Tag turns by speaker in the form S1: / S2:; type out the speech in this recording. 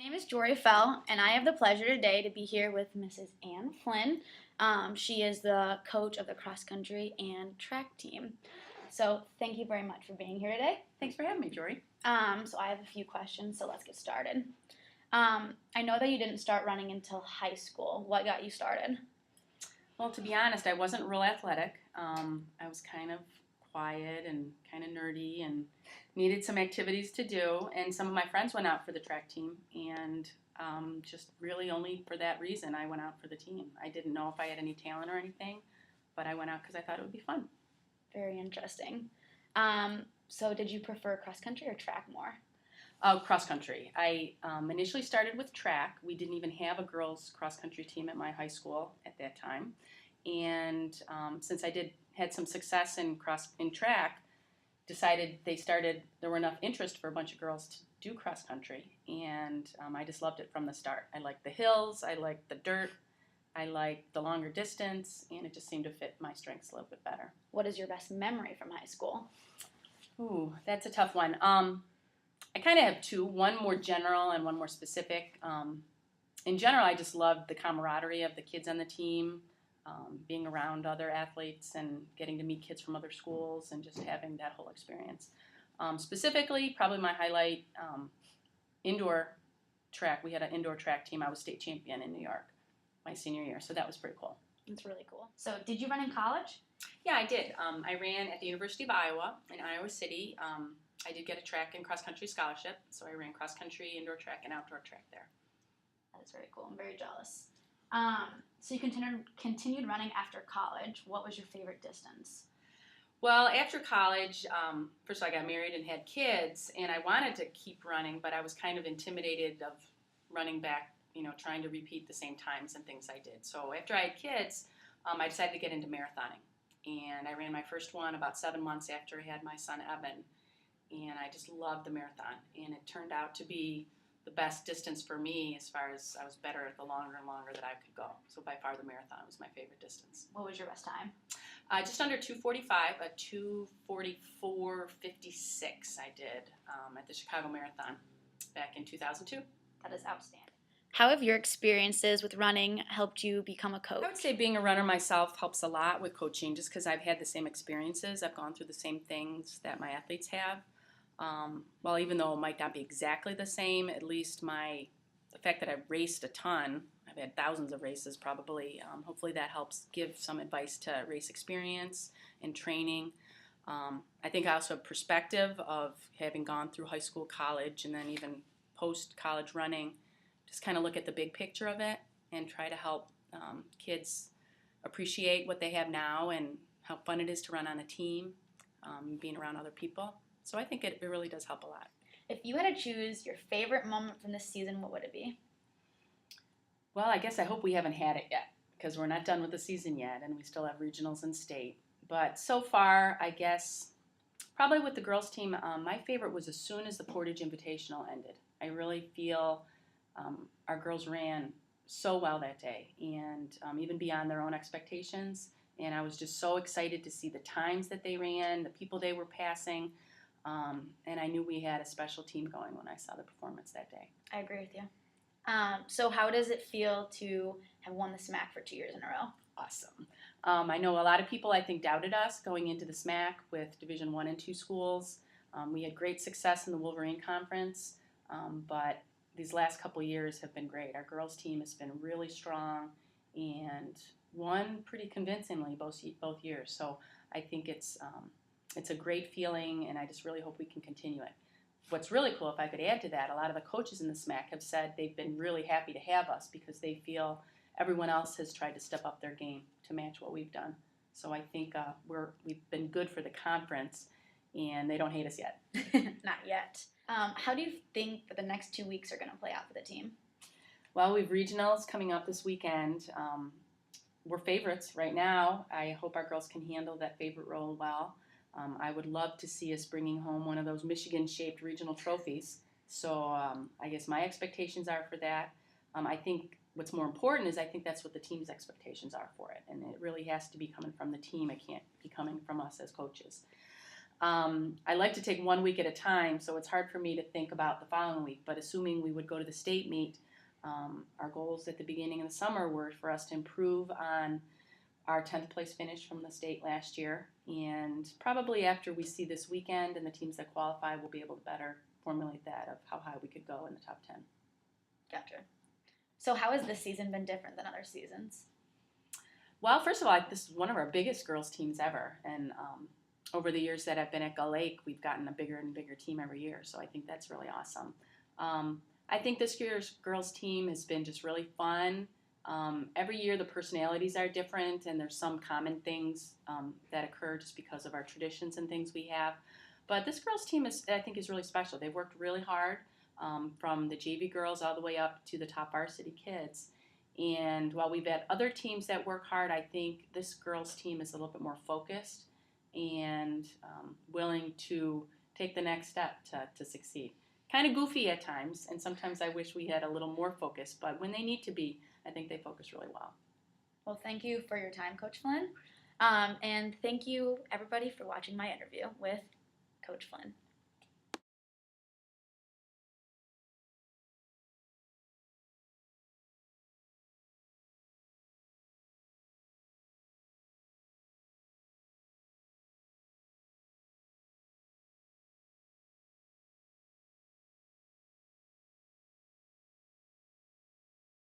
S1: name is Jori Fell, and I have the pleasure today to be here with Mrs. Ann Flynn. She is the coach of the cross country and track team. So thank you very much for being here today.
S2: Thanks for having me, Jori.
S1: So I have a few questions, so let's get started. I know that you didn't start running until high school. What got you started?
S2: Well, to be honest, I wasn't real athletic. I was kind of quiet and kind of nerdy and needed some activities to do. And some of my friends went out for the track team, and just really only for that reason I went out for the team. I didn't know if I had any talent or anything, but I went out because I thought it would be fun.
S1: Very interesting. So did you prefer cross country or track more?
S2: Cross country. I initially started with track. We didn't even have a girls cross country team at my high school at that time. And since I had some success in track, decided there were enough interest for a bunch of girls to do cross country, and I just loved it from the start. I liked the hills, I liked the dirt, I liked the longer distance, and it just seemed to fit my strengths a little bit better.
S1: What is your best memory from high school?
S2: Ooh, that's a tough one. I kind of have two, one more general and one more specific. In general, I just loved the camaraderie of the kids on the team, being around other athletes and getting to meet kids from other schools and just having that whole experience. Specifically, probably my highlight, indoor track. We had an indoor track team. I was state champion in New York my senior year, so that was pretty cool.
S1: That's really cool. So did you run in college?
S2: Yeah, I did. I ran at the University of Iowa in Iowa City. I did get a track and cross-country scholarship, so I ran cross-country, indoor track, and outdoor track there.
S1: That's very cool. I'm very jealous. So you continued running after college. What was your favorite distance?
S2: Well, after college, first of all, I got married and had kids, and I wanted to keep running, but I was kind of intimidated of running back, trying to repeat the same times and things I did. So after I had kids, I decided to get into marathoning, and I ran my first one about 7 months after I had my son, Evan, and I just loved the marathon, and it turned out to be the best distance for me as far as I was better at the longer and longer that I could go. So by far the marathon was my favorite distance.
S1: What was your best time?
S2: Just under 2:45, a 2:44:56 I did at the Chicago Marathon back in 2002.
S1: That is outstanding. How have your experiences with running helped you become a coach?
S2: I would say being a runner myself helps a lot with coaching just because I've had the same experiences. I've gone through the same things that my athletes have. Well, even though it might not be exactly the same, at least the fact that I've raced a ton, I've had thousands of races probably, hopefully that helps give some advice to race experience and training. I think I also have perspective of having gone through high school, college, and then even post-college running, just kind of look at the big picture of it and try to help kids appreciate what they have now and how fun it is to run on a team, being around other people. So I think it really does help a lot.
S1: If you had to choose your favorite moment from this season, what would it be?
S2: Well, I guess I hope we haven't had it yet because we're not done with the season yet and we still have regionals and state. But so far, I guess, probably with the girls team, my favorite was as soon as the Portage Invitational ended. I really feel our girls ran so well that day and even beyond their own expectations. And I was just so excited to see the times that they ran, the people they were passing. And I knew we had a special team going when I saw the performance that day.
S1: I agree with you. So how does it feel to have won the SMAC for 2 years in a row?
S2: Awesome. I know a lot of people, I think, doubted us going into the SMAC with Division I and II schools. We had great success in the Wolverine Conference, but these last couple years have been great. Our girls' team has been really strong and won pretty convincingly both years. So I think it's a great feeling, and I just really hope we can continue it. What's really cool, if I could add to that, a lot of the coaches in the SMAC have said they've been really happy to have us because they feel everyone else has tried to step up their game to match what we've done. So I think we've been good for the conference, and they don't hate us yet.
S1: Not yet. How do you think that the next 2 weeks are going to play out for the team?
S2: Well, we have regionals coming up this weekend. We're favorites right now. I hope our girls can handle that favorite role well. I would love to see us bringing home one of those Michigan-shaped regional trophies. So I guess my expectations are for that. I think what's more important is I think that's what the team's expectations are for it. And it really has to be coming from the team. It can't be coming from us as coaches. I like to take 1 week at a time, so it's hard for me to think about the following week. But assuming we would go to the state meet, our goals at the beginning of the summer were for us to improve on our 10th place finish from the state last year. And probably after we see this weekend and the teams that qualify, we'll be able to better formulate that of how high we could go in the top 10.
S1: Gotcha. So how has this season been different than other seasons?
S2: Well, first of all, this is one of our biggest girls teams ever. And over the years that I've been at Gull Lake, we've gotten a bigger and bigger team every year. So I think that's really awesome. I think this year's girls team has been just really fun. Every year the personalities are different, and there's some common things that occur just because of our traditions and things we have. But this girls team I think, is really special. They've worked really hard from the JV girls all the way up to the top varsity kids. And while we've had other teams that work hard, I think this girls team is a little bit more focused and willing to take the next step to succeed. Kind of goofy at times, and sometimes I wish we had a little more focus, but when they need to be, I think they focus really well.
S1: Well, thank you for your time, Coach Flynn. And thank you, everybody, for watching my interview with Coach Flynn.